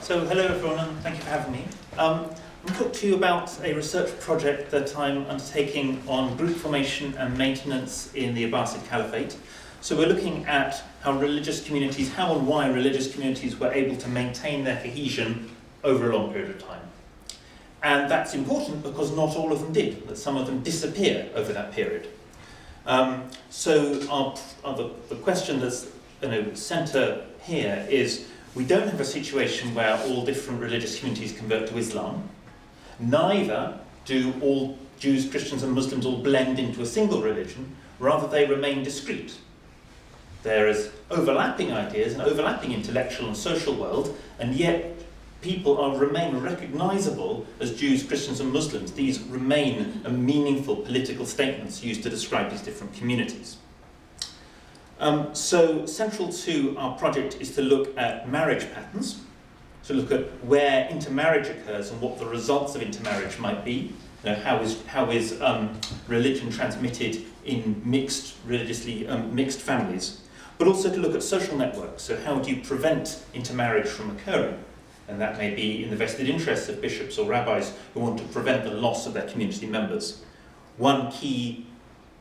So hello everyone, and thank you for having me. I'm going to talk to you about a research project that I'm undertaking on group formation and maintenance in the Abbasid Caliphate. So we're looking at how and why religious communities were able to maintain their cohesion over a long period of time. And that's important because not all of them did, that some of them disappear over that period. So the question that's centre here is, we don't have a situation where all different religious communities convert to Islam. Neither do all Jews, Christians and Muslims all blend into a single religion. Rather, they remain discrete. There is overlapping ideas and overlapping intellectual and social world, and yet people remain recognisable as Jews, Christians and Muslims. These remain meaningful political statements used to describe these different communities. So central to our project is to look at marriage patterns, to look at where intermarriage occurs and what the results of intermarriage might be. How is religion transmitted in mixed families, but also to look at social networks. So how do you prevent intermarriage from occurring? And that may be in the vested interests of bishops or rabbis who want to prevent the loss of their community members. One key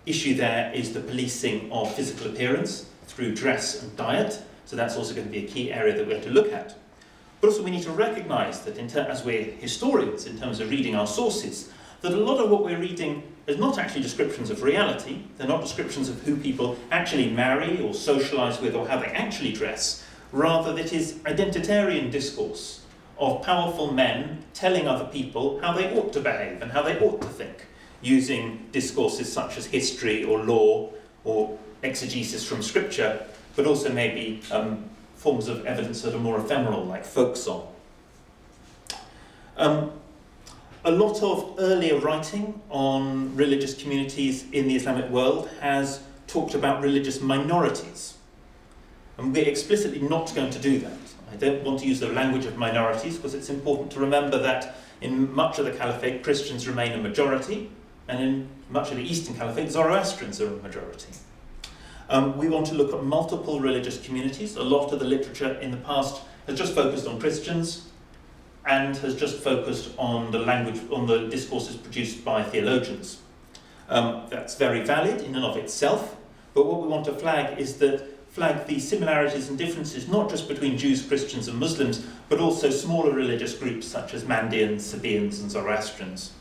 issue there is the policing of physical appearance through dress and diet. So that's also going to be a key area that we have to look at. But also we need to recognise that as we're historians in terms of reading our sources, that a lot of what we're reading is not actually descriptions of reality. They're not descriptions of who people actually marry or socialise with or how they actually dress. Rather, that is identitarian discourse of powerful men telling other people how they ought to behave and how they ought to think, using discourses such as history or law or exegesis from scripture, but also maybe forms of evidence that are more ephemeral, like folk song. A lot of earlier writing on religious communities in the Islamic world has talked about religious minorities. And we're explicitly not going to do that. I don't want to use the language of minorities because it's important to remember that in much of the Caliphate, Christians remain a majority, and in much of the Eastern Caliphate, Zoroastrians are a majority. We want to look at multiple religious communities. A lot of the literature in the past has just focused on Christians and has just focused on the discourses produced by theologians. That's very valid in and of itself, but what we want to flag the similarities and differences not just between Jews, Christians and Muslims, but also smaller religious groups such as Mandeans, Sabaeans and Zoroastrians.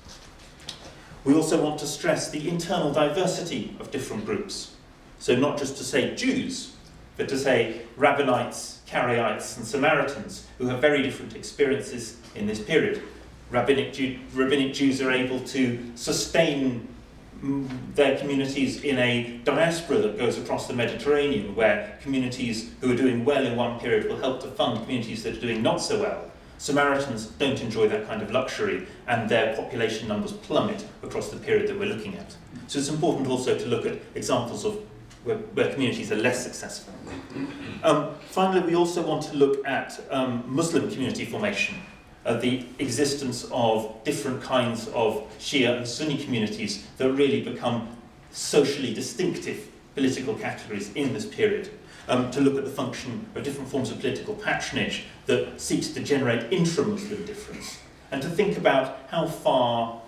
We also want to stress the internal diversity of different groups. So not just to say Jews, but to say Rabbinites, Karaites and Samaritans, who have very different experiences in this period. Rabbinic Jews are able to sustain their communities in a diaspora that goes across the Mediterranean, where communities who are doing well in one period will help to fund communities that are doing not so well. Samaritans don't enjoy that kind of luxury, and their population numbers plummet across the period that we're looking at. So it's important also to look at examples of where communities are less successful. Finally, we also want to look at Muslim community formation, the existence of different kinds of Shia and Sunni communities that really become socially distinctive political categories in this period. To look at the function of different forms of political patronage that seeks to generate intra-Muslim difference, and to think about how far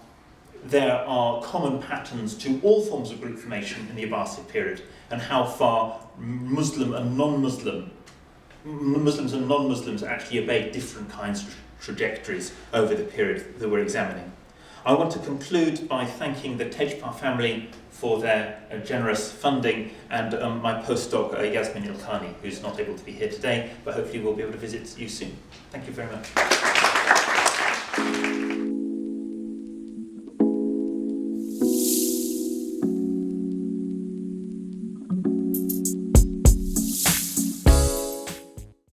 there are common patterns to all forms of group formation in the Abbasid period, and how far Muslims and non-Muslims actually obey different kinds of trajectories over the period that we're examining. I want to conclude by thanking the Tejpar family for their generous funding, and my postdoc Yasmin Ilkhani, who's not able to be here today, but hopefully will be able to visit you soon. Thank you very much.